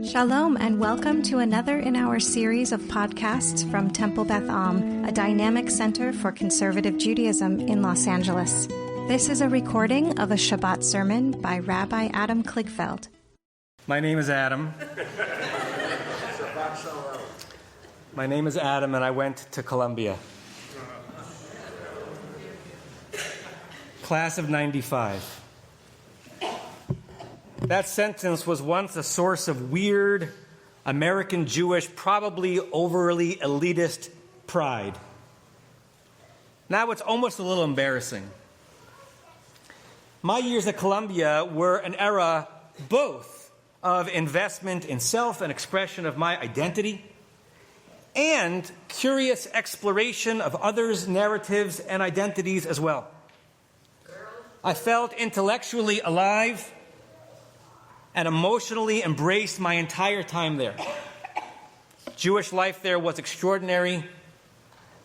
Shalom and welcome to another in our series of podcasts from Temple Beth Am, a dynamic center for conservative Judaism in Los Angeles. This is a recording of a Shabbat sermon by Rabbi Adam Kligfeld. My name is Adam. My name is Adam and I went to Columbia. Class of 95. That sentence was once a source of weird, American Jewish, probably overly elitist pride. Now it's almost a little embarrassing. My years at Columbia were an era both of investment in self and expression of my identity and curious exploration of others' narratives and identities as well. I felt intellectually alive and emotionally embraced my entire time there. Jewish life there was extraordinary,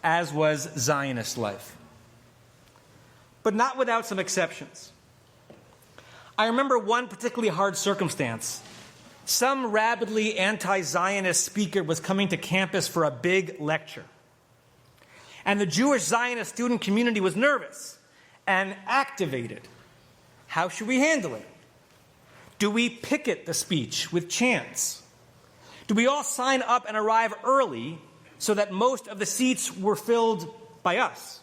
as was Zionist life. But not without some exceptions. I remember one particularly hard circumstance. Some rabidly anti-Zionist speaker was coming to campus for a big lecture. And the Jewish Zionist student community was nervous and activated. How should we handle it? Do we picket the speech with chants? Do we all sign up and arrive early so that most of the seats were filled by us?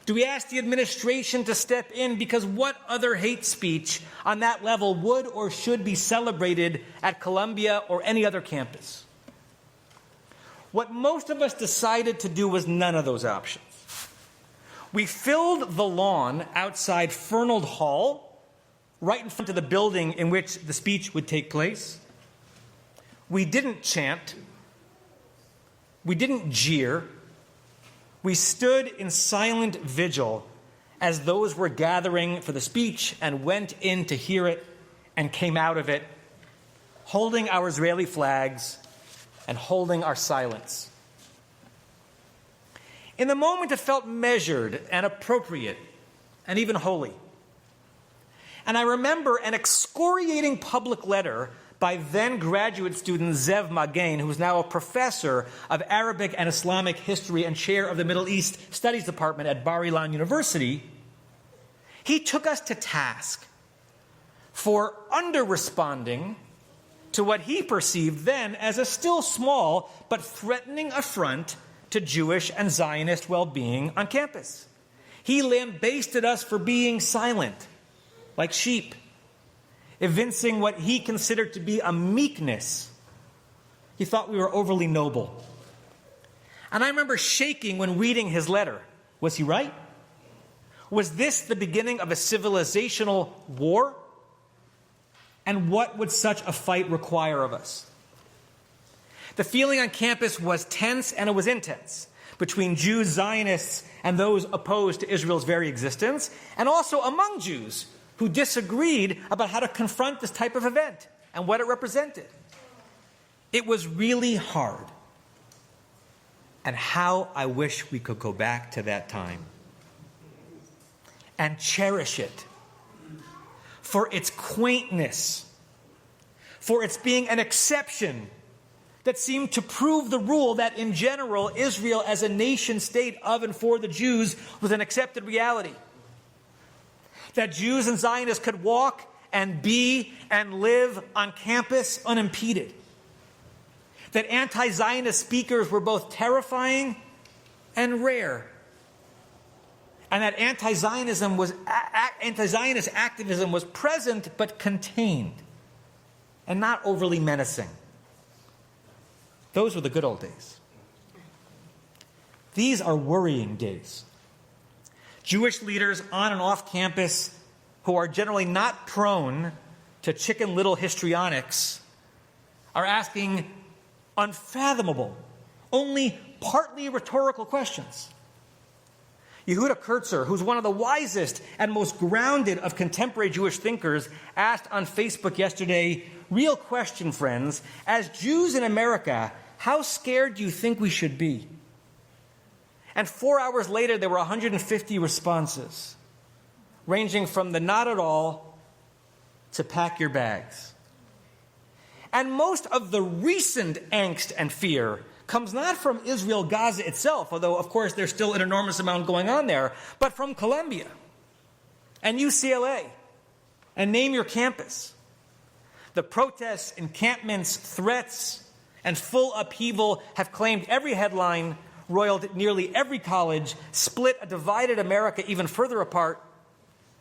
Do we ask the administration to step in because what other hate speech on that level would or should be celebrated at Columbia or any other campus? What most of us decided to do was none of those options. We filled the lawn outside Fernald Hall, right in front of the building in which the speech would take place. We didn't chant. We didn't jeer. We stood in silent vigil as those were gathering for the speech and went in to hear it and came out of it, holding our Israeli flags and holding our silence. In the moment, it felt measured and appropriate and even holy. And I remember an excoriating public letter by then graduate student Zev Magen, who is now a professor of Arabic and Islamic history and chair of the Middle East Studies Department at Bar-Ilan University. He took us to task for under-responding to what he perceived then as a still small but threatening affront to Jewish and Zionist well-being on campus. He lambasted us for being silent, like sheep, evincing what he considered to be a meekness. He thought we were overly noble. And I remember shaking when reading his letter. Was he right? Was this the beginning of a civilizational war? And what would such a fight require of us? The feeling on campus was tense and it was intense between Jews, Zionists, and those opposed to Israel's very existence, and also among Jews who disagreed about how to confront this type of event and what it represented. It was really hard. And how I wish we could go back to that time and cherish it for its quaintness, for its being an exception that seemed to prove the rule that in general Israel as a nation state of and for the Jews was an accepted reality. That Jews and Zionists could walk and be and live on campus unimpeded. That anti-Zionist speakers were both terrifying and rare. And that anti-Zionist activism was present but contained and not overly menacing. Those were the good old days. These are worrying days. Jewish leaders on and off campus who are generally not prone to Chicken Little histrionics are asking unfathomable, only partly rhetorical questions. Yehuda Kurtzer, who's one of the wisest and most grounded of contemporary Jewish thinkers, asked on Facebook yesterday, real question, friends, as Jews in America, how scared do you think we should be? And 4 hours later, there were 150 responses, ranging from the not at all to pack your bags. And most of the recent angst and fear comes not from Israel, Gaza itself, although, of course, there's still an enormous amount going on there, but from Columbia and UCLA, and name your campus. The protests, encampments, threats, and full upheaval have claimed every headline, roiled nearly every college, split a divided America even further apart,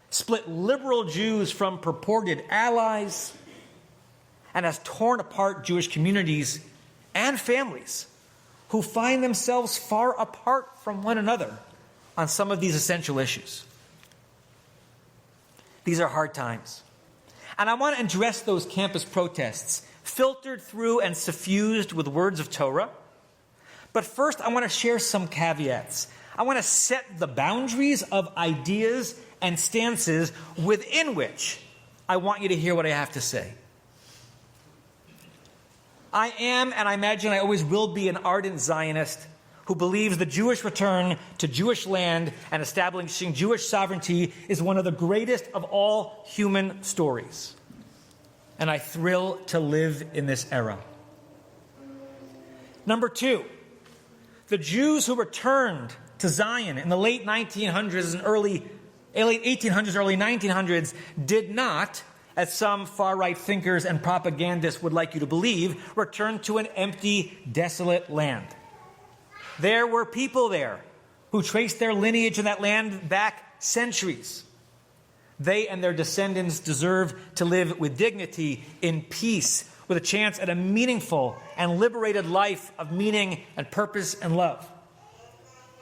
split liberal Jews from purported allies, and has torn apart Jewish communities and families who find themselves far apart from one another on some of these essential issues. These are hard times. And I want to address those campus protests, filtered through and suffused with words of Torah. But first, I want to share some caveats. I want to set the boundaries of ideas and stances within which I want you to hear what I have to say. I am, and I imagine I always will be, an ardent Zionist who believes the Jewish return to Jewish land and establishing Jewish sovereignty is one of the greatest of all human stories. And I thrill to live in this era. Number two, the Jews who returned to Zion in the late 1900s and late 1800s, early 1900s did not, as some far-right thinkers and propagandists would like you to believe, return to an empty, desolate land. There were people there who traced their lineage in that land back centuries. They and their descendants deserve to live with dignity, in peace, with a chance at a meaningful and liberated life of meaning and purpose and love.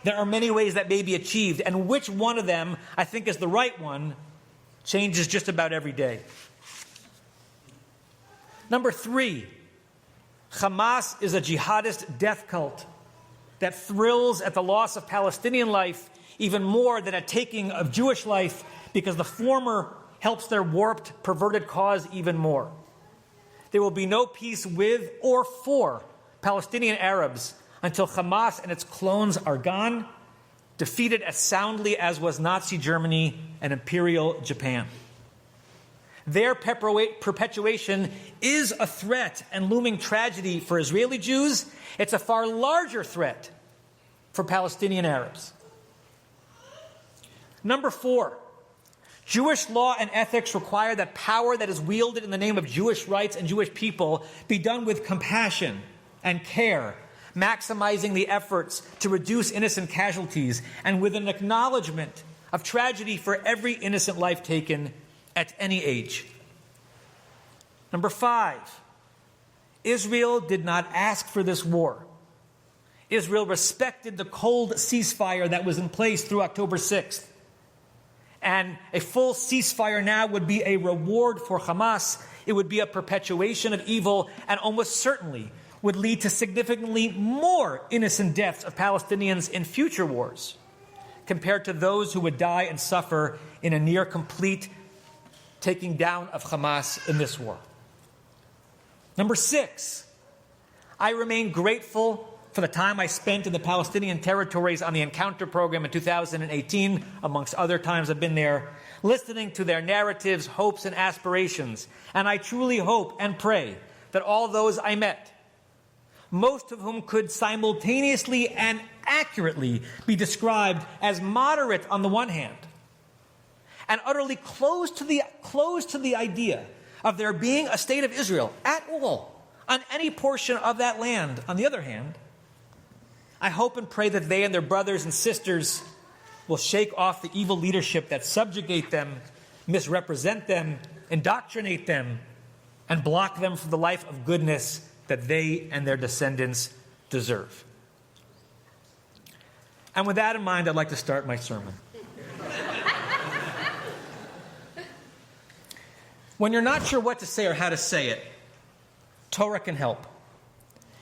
There are many ways that may be achieved, and which one of them I think is the right one changes just about every day. Number three, Hamas is a jihadist death cult that thrills at the loss of Palestinian life even more than at taking of Jewish life, because the former helps their warped, perverted cause even more. There will be no peace with or for Palestinian Arabs until Hamas and its clones are gone, defeated as soundly as was Nazi Germany and Imperial Japan. Their perpetuation is a threat and looming tragedy for Israeli Jews. It's a far larger threat for Palestinian Arabs. Number four, Jewish law and ethics require that power that is wielded in the name of Jewish rights and Jewish people be done with compassion and care, maximizing the efforts to reduce innocent casualties, and with an acknowledgement of tragedy for every innocent life taken at any age. Number five, Israel did not ask for this war. Israel respected the cold ceasefire that was in place through October 6th. And a full ceasefire now would be a reward for Hamas. It would be a perpetuation of evil, and almost certainly would lead to significantly more innocent deaths of Palestinians in future wars, compared to those who would die and suffer in a near complete taking down of Hamas in this war. Number six, I remain grateful for the time I spent in the Palestinian territories on the Encounter program in 2018, amongst other times I've been there, listening to their narratives, hopes, and aspirations. And I truly hope and pray that all those I met, most of whom could simultaneously and accurately be described as moderate on the one hand, and utterly close to the idea of there being a state of Israel at all on any portion of that land, on the other hand, I hope and pray that they and their brothers and sisters will shake off the evil leadership that subjugate them, misrepresent them, indoctrinate them, and block them from the life of goodness that they and their descendants deserve. And with that in mind, I'd like to start my sermon. When you're not sure what to say or how to say it, Torah can help.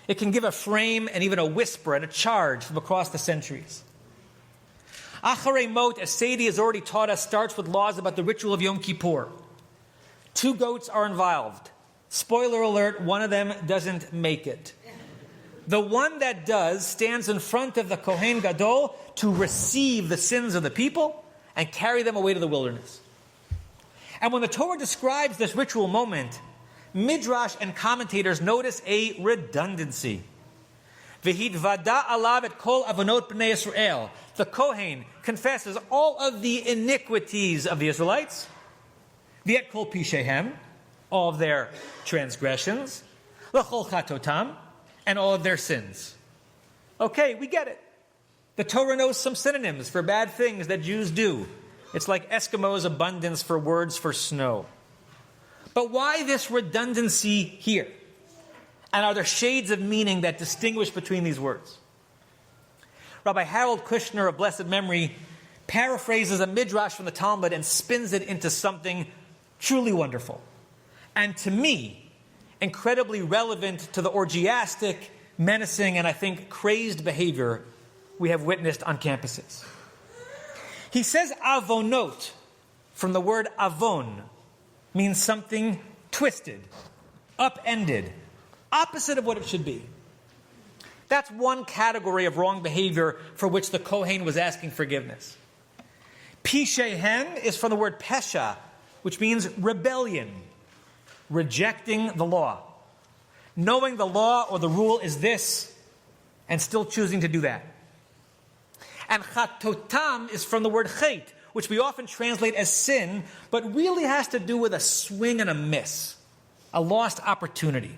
It can give a frame and even a whisper and a charge from across the centuries. Acharei Mot, as Sadie has already taught us, starts with laws about the ritual of Yom Kippur. 2 goats are involved. Spoiler alert, one of them doesn't make it. The one that does stands in front of the Kohen Gadol to receive the sins of the people and carry them away to the wilderness. And when the Torah describes this ritual moment, Midrash and commentators notice a redundancy. V'hitvada alav et kol avonot b'nei Yisrael. The Kohen confesses all of the iniquities of the Israelites. V'et kol pishehem, all of their transgressions. L'chol chatotam, and all of their sins. Okay, we get it. The Torah knows some synonyms for bad things that Jews do. It's like Eskimos' abundance for words for snow. But why this redundancy here? And are there shades of meaning that distinguish between these words? Rabbi Harold Kushner of blessed memory paraphrases a midrash from the Talmud and spins it into something truly wonderful. And to me, incredibly relevant to the orgiastic, menacing, and I think crazed behavior we have witnessed on campuses. He says avonot, from the word avon, means something twisted, upended, opposite of what it should be. That's one category of wrong behavior for which the Kohen was asking forgiveness. Pishehem is from the word pesha, which means rebellion, rejecting the law. Knowing the law or the rule is this, and still choosing to do that. And chatotam is from the word chet, which we often translate as sin, but really has to do with a swing and a miss, a lost opportunity.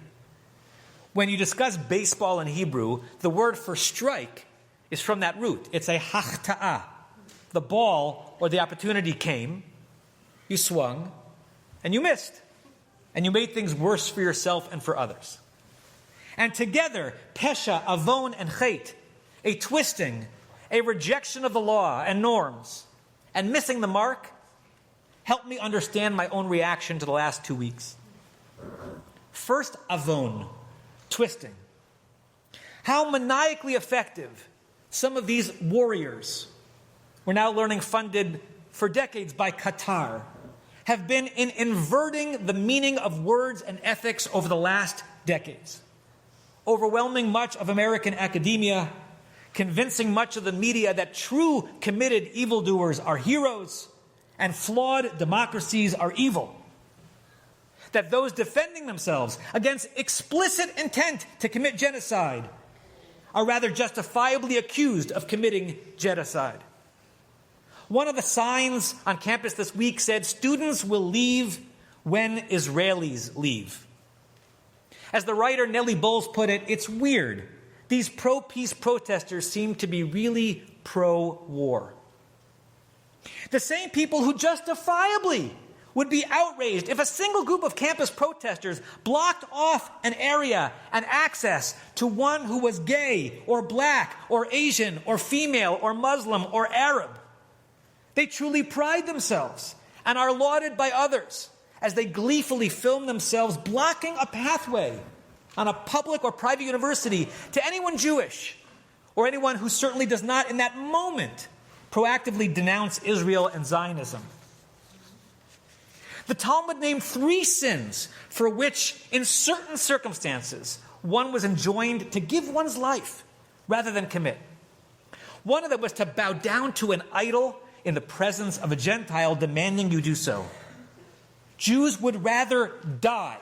When you discuss baseball in Hebrew, the word for strike is from that root. It's a hachta'ah. The ball or the opportunity came, you swung, and you missed. And you made things worse for yourself and for others. And together, pesha, avon, and chet, a twisting, a rejection of the law and norms, and missing the mark, helped me understand my own reaction to the last 2 weeks. First, avon, twisting. How maniacally effective some of these warriors, we're now learning funded for decades by Qatar, have been in inverting the meaning of words and ethics over the last decades. Overwhelming much of American academia, convincing much of the media that true committed evildoers are heroes and flawed democracies are evil. That those defending themselves against explicit intent to commit genocide are rather justifiably accused of committing genocide. One of the signs on campus this week said, "Students will leave when Israelis leave." As the writer Nellie Bowles put it, it's weird. These pro-peace protesters seem to be really pro-war. The same people who justifiably would be outraged if a single group of campus protesters blocked off an area and access to one who was gay or black or Asian or female or Muslim or Arab. They truly pride themselves and are lauded by others as they gleefully film themselves blocking a pathway on a public or private university to anyone Jewish or anyone who certainly does not in that moment proactively denounce Israel and Zionism. The Talmud named 3 sins for which, in certain circumstances, one was enjoined to give one's life rather than commit. One of them was to bow down to an idol in the presence of a Gentile demanding you do so. Jews would rather die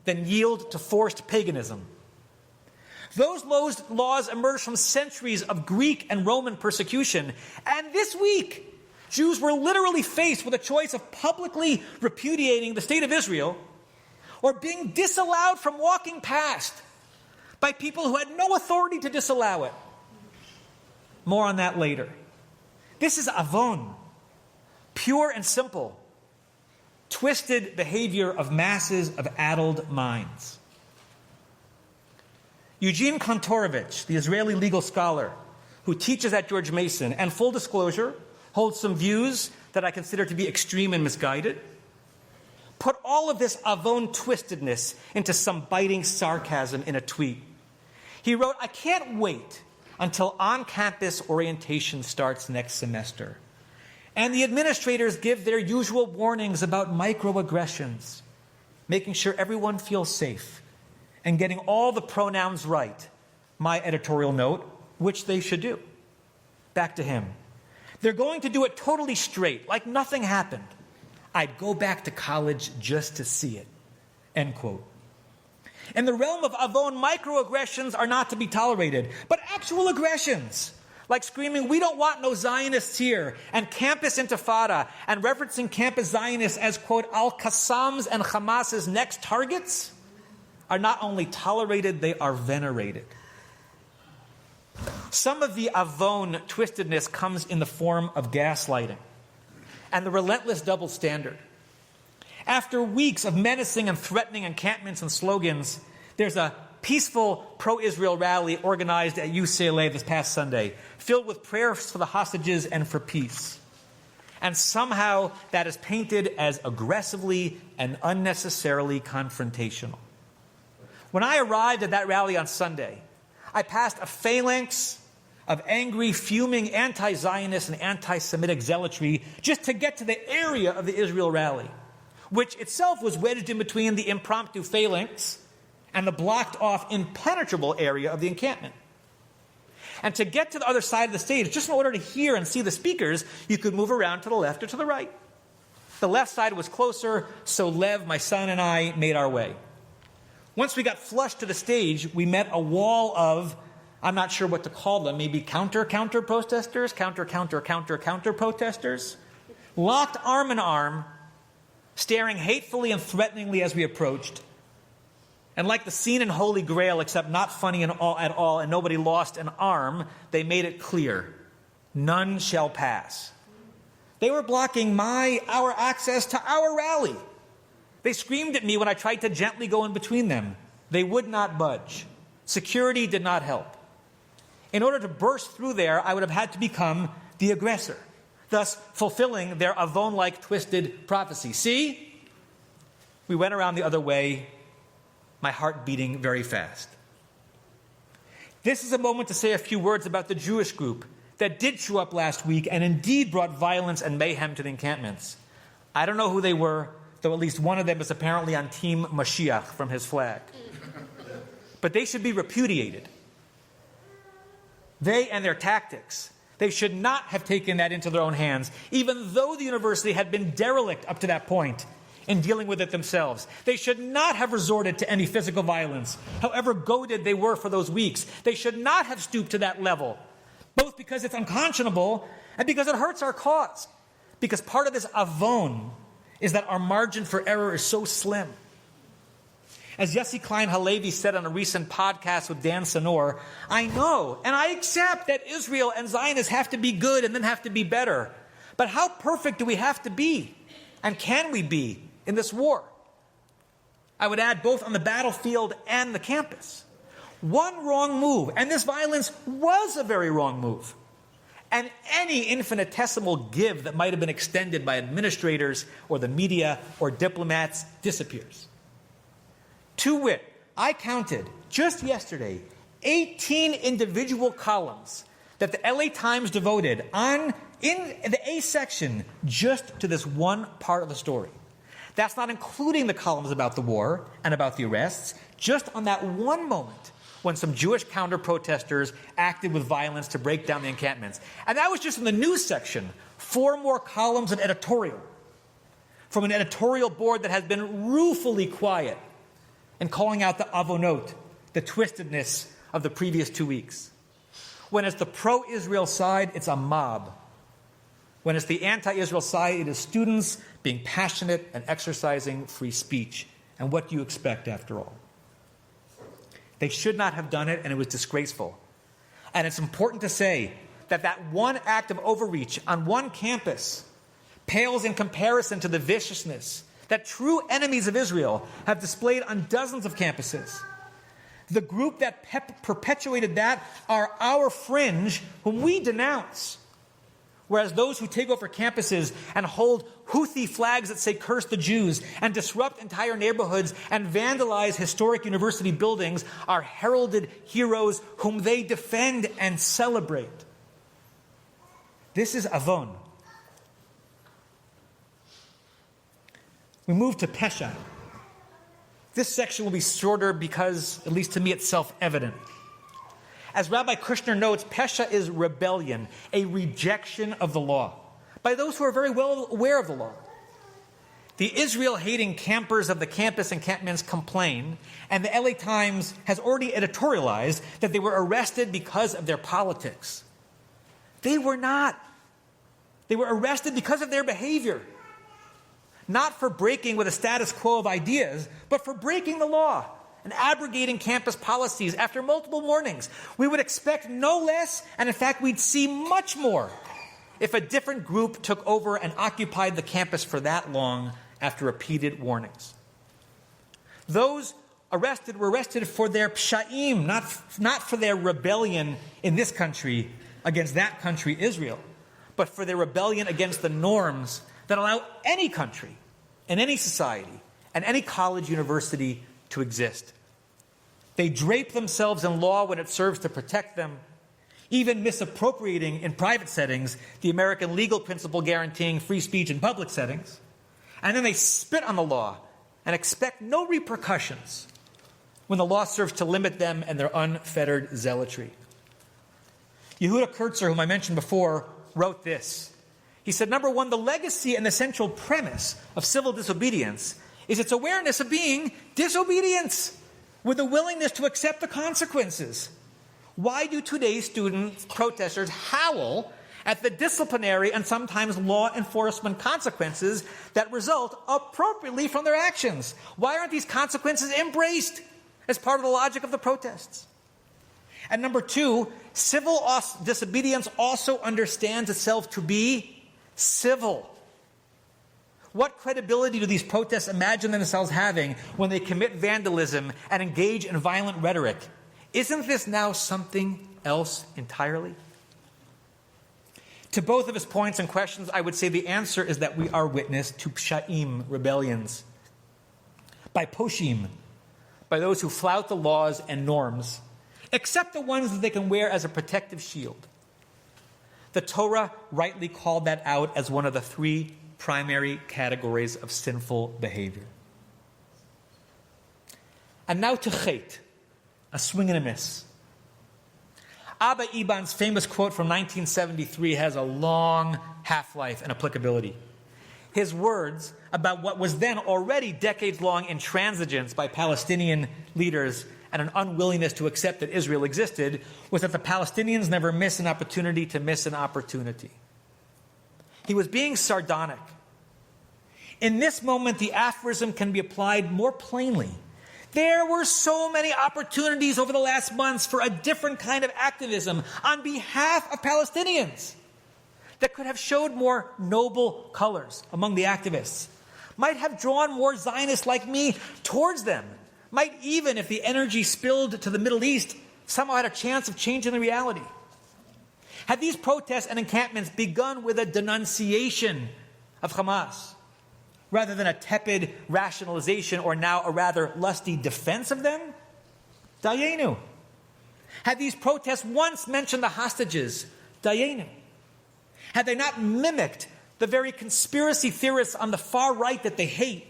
than yield to forced paganism. Those laws emerged from centuries of Greek and Roman persecution, and this week, Jews were literally faced with a choice of publicly repudiating the state of Israel or being disallowed from walking past by people who had no authority to disallow it. More on that later. This is avon, pure and simple, twisted behavior of masses of addled minds. Eugene Kontorovich, the Israeli legal scholar who teaches at George Mason, and full disclosure, holds some views that I consider to be extreme and misguided, put all of this avon twistedness into some biting sarcasm in a tweet. He wrote, "I can't wait until on-campus orientation starts next semester, and the administrators give their usual warnings about microaggressions, making sure everyone feels safe, and getting all the pronouns right." My editorial note, which they should do. Back to him. "They're going to do it totally straight, like nothing happened. I'd go back to college just to see it." End quote. In the realm of avon, microaggressions are not to be tolerated, but actual aggressions, like screaming, "We don't want no Zionists here," and campus intifada, and referencing campus Zionists as, quote, Al-Qassam's and Hamas's next targets, are not only tolerated, they are venerated. Some of the avon twistedness comes in the form of gaslighting and the relentless double standard. After weeks of menacing and threatening encampments and slogans, there's a peaceful pro-Israel rally organized at UCLA this past Sunday, filled with prayers for the hostages and for peace. And somehow that is painted as aggressively and unnecessarily confrontational. When I arrived at that rally on Sunday, I passed a phalanx of angry, fuming anti-Zionist and anti-Semitic zealotry just to get to the area of the Israel rally, which itself was wedged in between the impromptu phalanx and the blocked-off, impenetrable area of the encampment. And to get to the other side of the stage, just in order to hear and see the speakers, you could move around to the left or to the right. The left side was closer, so Lev, my son, and I made our way. Once we got flush to the stage, we met a wall of, I'm not sure what to call them, maybe counter protesters, counter protesters, locked arm in arm, staring hatefully and threateningly as we approached. And like the scene in Holy Grail, except not funny at all, and nobody lost an arm, they made it clear, none shall pass. They were blocking our access to our rally. They screamed at me when I tried to gently go in between them. They would not budge. Security did not help. In order to burst through there, I would have had to become the aggressor, thus fulfilling their avon-like twisted prophecy. See? We went around the other way, my heart beating very fast. This is a moment to say a few words about the Jewish group that did show up last week and indeed brought violence and mayhem to the encampments. I don't know who they were, though at least one of them is apparently on Team Mashiach from his flag. But they should be repudiated. They and their tactics. They should not have taken that into their own hands, even though the university had been derelict up to that point in dealing with it themselves. They should not have resorted to any physical violence, however goaded they were for those weeks. They should not have stooped to that level, both because it's unconscionable and because it hurts our cause. Because part of this avon is that our margin for error is so slim. As Yossi Klein Halevi said on a recent podcast with Dan Senor, I know and I accept that Israel and Zionists have to be good and then have to be better. But how perfect do we have to be? And can we be in this war? I would add both on the battlefield and the campus. One wrong move, and this violence was a very wrong move. And any infinitesimal give that might have been extended by administrators or the media or diplomats disappears. To wit, I counted just yesterday 18 individual columns that the LA Times devoted in the A section just to this one part of the story. That's not including the columns about the war and about the arrests, just on that one moment when some Jewish counter-protesters acted with violence to break down the encampments. And that was just in the news section. 4 more columns of editorial from an editorial board that has been ruefully quiet in calling out the avonot, the twistedness of the previous 2 weeks. When it's the pro-Israel side, it's a mob. When it's the anti-Israel side, it is students being passionate and exercising free speech. And what do you expect after all? They should not have done it, and it was disgraceful. And it's important to say that that one act of overreach on one campus pales in comparison to the viciousness that true enemies of Israel have displayed on dozens of campuses. The group that perpetuated that are our fringe, whom we denounce. Whereas those who take over campuses and hold Houthi flags that say curse the Jews and disrupt entire neighborhoods and vandalize historic university buildings are heralded heroes whom they defend and celebrate. This is avon. We move to Pesha. This section will be shorter because, at least to me, it's self-evident. As Rabbi Kushner notes, Pesha is rebellion, a rejection of the law, by those who are very well aware of the law. The Israel-hating campers of the campus encampments complain, and the LA Times has already editorialized that they were arrested because of their politics. They were not. They were arrested because of their behavior. Not for breaking with a status quo of ideas, but for breaking the law and abrogating campus policies after multiple warnings. We would expect no less, and in fact, we'd see much more if a different group took over and occupied the campus for that long after repeated warnings. Those arrested were arrested for their psha'im, not for their rebellion in this country against that country, Israel, but for their rebellion against the norms that allow any country and any society and any college university to exist. They drape themselves in law when it serves to protect them, even misappropriating in private settings the American legal principle guaranteeing free speech in public settings. And then they spit on the law and expect no repercussions when the law serves to limit them and their unfettered zealotry. Yehuda Kurtzer, whom I mentioned before, wrote this. He said, number one, the legacy and the central premise of civil disobedience is its awareness of being disobedience with a willingness to accept the consequences. Why do today's student protesters howl at the disciplinary and sometimes law enforcement consequences that result appropriately from their actions? Why aren't these consequences embraced as part of the logic of the protests? And number two, civil disobedience also understands itself to be civil. What credibility do these protests imagine themselves having when they commit vandalism and engage in violent rhetoric? Isn't this now something else entirely? To both of his points and questions, I would say the answer is that we are witness to psha'im, rebellions, by poshim, by those who flout the laws and norms, except the ones that they can wear as a protective shield. The Torah rightly called that out as one of the three primary categories of sinful behavior. And now to chet, a swing and a miss. Abba Eban's famous quote from 1973 has a long half-life and applicability. His words about what was then already decades-long intransigence by Palestinian leaders and an unwillingness to accept that Israel existed was that the Palestinians never miss an opportunity to miss an opportunity. He was being sardonic. In this moment, the aphorism can be applied more plainly. There were so many opportunities over the last months for a different kind of activism on behalf of Palestinians that could have showed more noble colors among the activists, might have drawn more Zionists like me towards them, might even, if the energy spilled to the Middle East, somehow had a chance of changing the reality. Had these protests and encampments begun with a denunciation of Hamas, rather than a tepid rationalization or now a rather lusty defense of them? Dayenu. Had these protests once mentioned the hostages? Dayenu. Had they not mimicked the very conspiracy theorists on the far right that they hate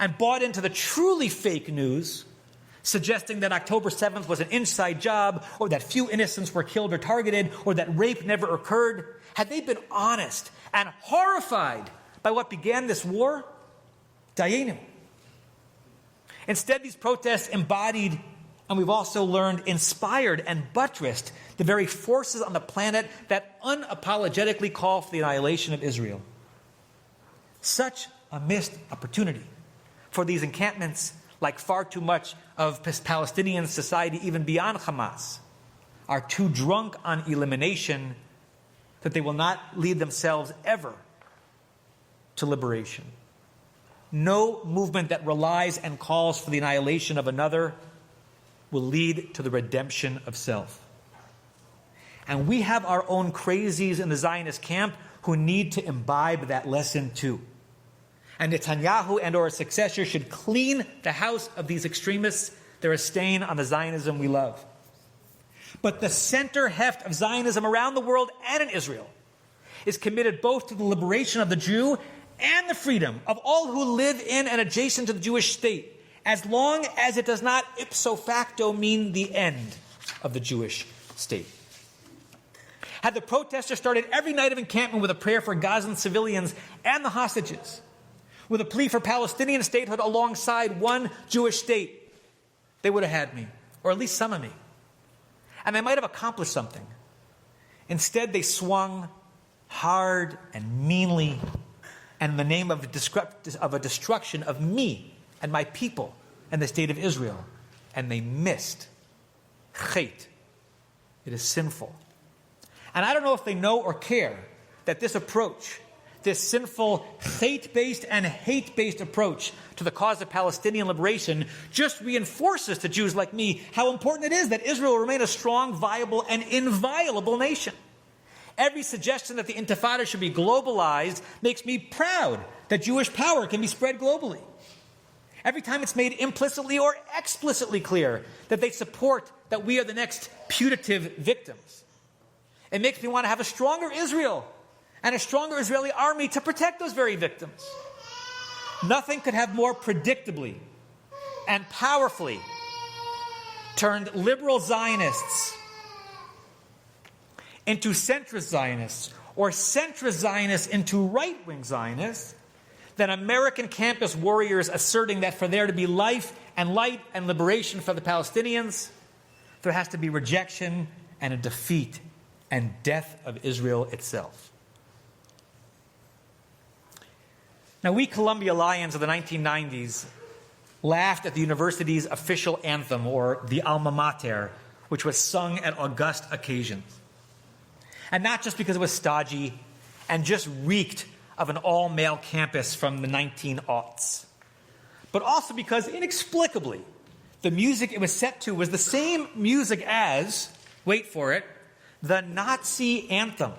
and bought into the truly fake news, suggesting that October 7th was an inside job, or that few innocents were killed or targeted, or that rape never occurred? Had they been honest and horrified by what began this war? Dayenu. Instead, these protests embodied, and we've also learned, inspired and buttressed the very forces on the planet that unapologetically call for the annihilation of Israel. Such a missed opportunity for these encampments, like far too much of Palestinian society, even beyond Hamas, are too drunk on elimination that they will not lead themselves ever to liberation. No movement that relies and calls for the annihilation of another will lead to the redemption of self. And we have our own crazies in the Zionist camp who need to imbibe that lesson too. And Netanyahu and or his successor should clean the house of these extremists. They're a stain on the Zionism we love. But the center heft of Zionism around the world and in Israel is committed both to the liberation of the Jew and the freedom of all who live in and adjacent to the Jewish state, as long as it does not ipso facto mean the end of the Jewish state. Had the protesters started every night of encampment with a prayer for Gazan civilians and the hostages, with a plea for Palestinian statehood alongside one Jewish state, they would have had me, or at least some of me. And they might have accomplished something. Instead, they swung hard and meanly in the name of a destruction of me and my people and the state of Israel. And they missed. Chet. It is sinful. And I don't know if they know or care that this approach, this sinful, hate-based and hate-based approach to the cause of Palestinian liberation just reinforces to Jews like me how important it is that Israel remain a strong, viable, and inviolable nation. Every suggestion that the Intifada should be globalized makes me proud that Jewish power can be spread globally. Every time it's made implicitly or explicitly clear that they support that we are the next putative victims, it makes me want to have a stronger Israel and a stronger Israeli army to protect those very victims. Nothing could have more predictably and powerfully turned liberal Zionists into centrist Zionists, or centrist Zionists into right-wing Zionists, than American campus warriors asserting that for there to be life and light and liberation for the Palestinians, there has to be rejection and a defeat and death of Israel itself. Now, we Columbia Lions of the 1990s laughed at the university's official anthem, or the alma mater, which was sung at august occasions. And not just because it was stodgy and just reeked of an all-male campus from the 1900s, but also because, inexplicably, the music it was set to was the same music as, wait for it, the Nazi anthem,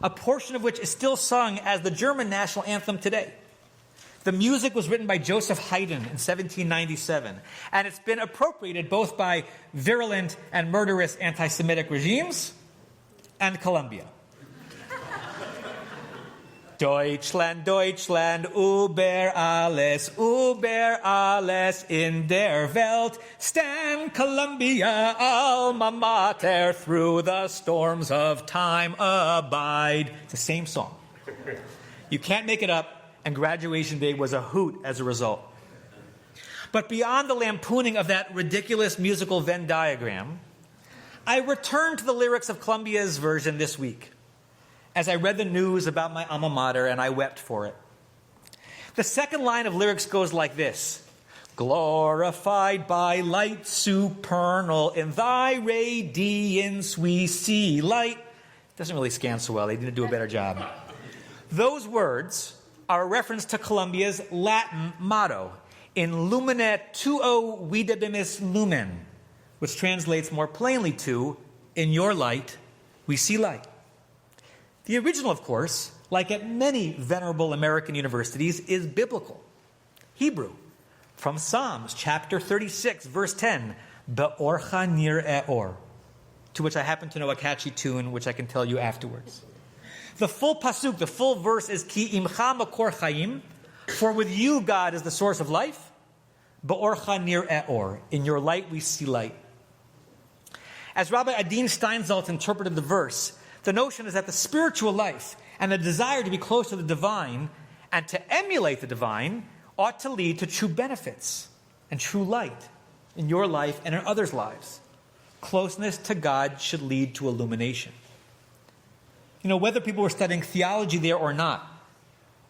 a portion of which is still sung as the German national anthem today. The music was written by Joseph Haydn in 1797, and it's been appropriated both by virulent and murderous anti-Semitic regimes and Columbia. Deutschland, Deutschland, über alles in der Welt, stand Columbia, alma mater, through the storms of time abide. It's the same song. You can't make it up, and graduation day was a hoot as a result. But beyond the lampooning of that ridiculous musical Venn diagram, I returned to the lyrics of Columbia's version this week, as I read the news about my alma mater, and I wept for it. The second line of lyrics goes like this: glorified by light supernal, in thy radiance we see light. Doesn't really scan so well. They need to do a better job. Those words are a reference to Columbia's Latin motto, in lumine tuo videbimus lumen, which translates more plainly to, in your light we see light. The original, of course, like at many venerable American universities, is biblical, Hebrew, from Psalms chapter 36, verse 10, Be'orcha nir'eh, to which I happen to know a catchy tune, which I can tell you afterwards. The full pasuk, the full verse is Ki imcha makor chayim, for with you, God, is the source of life. Be'orcha nir'eh, in your light we see light. As Rabbi Adin Steinsaltz interpreted the verse, the notion is that the spiritual life and the desire to be close to the divine and to emulate the divine ought to lead to true benefits and true light in your life and in others' lives. Closeness to God should lead to illumination. You know, whether people were studying theology there or not,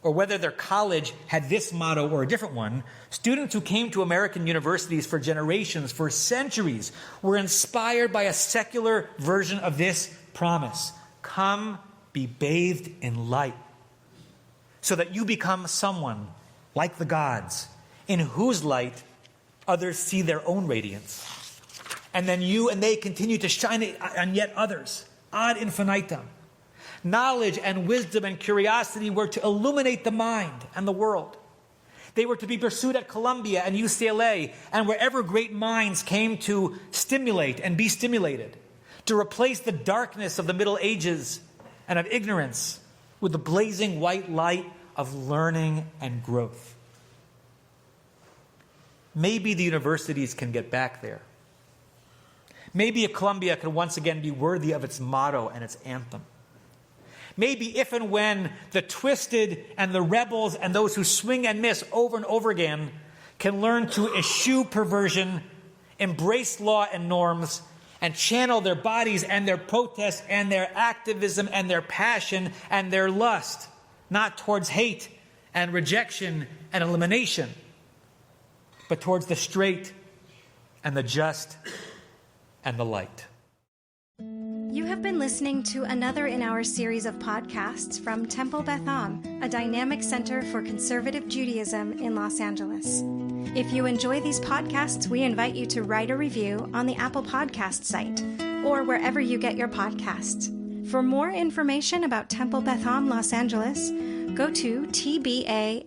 or whether their college had this motto or a different one, students who came to American universities for generations, for centuries, were inspired by a secular version of this promise. Come, be bathed in light, so that you become someone like the gods, in whose light others see their own radiance. And then you and they continue to shine on yet others, ad infinitum. Knowledge and wisdom and curiosity were to illuminate the mind and the world. They were to be pursued at Columbia and UCLA and wherever great minds came to stimulate and be stimulated, to replace the darkness of the Middle Ages and of ignorance with the blazing white light of learning and growth. Maybe the universities can get back there. Maybe a Columbia can once again be worthy of its motto and its anthem. Maybe if and when the twisted and the rebels and those who swing and miss over and over again can learn to eschew perversion, embrace law and norms, and channel their bodies and their protest and their activism and their passion and their lust, not towards hate and rejection and elimination, but towards the straight and the just and the light. You have been listening to another in our series of podcasts from Temple Beth Am, a dynamic center for conservative Judaism in Los Angeles. If you enjoy these podcasts, we invite you to write a review on the Apple Podcast site or wherever you get your podcasts. For more information about Temple Beth Am Los Angeles, go to tbala.org.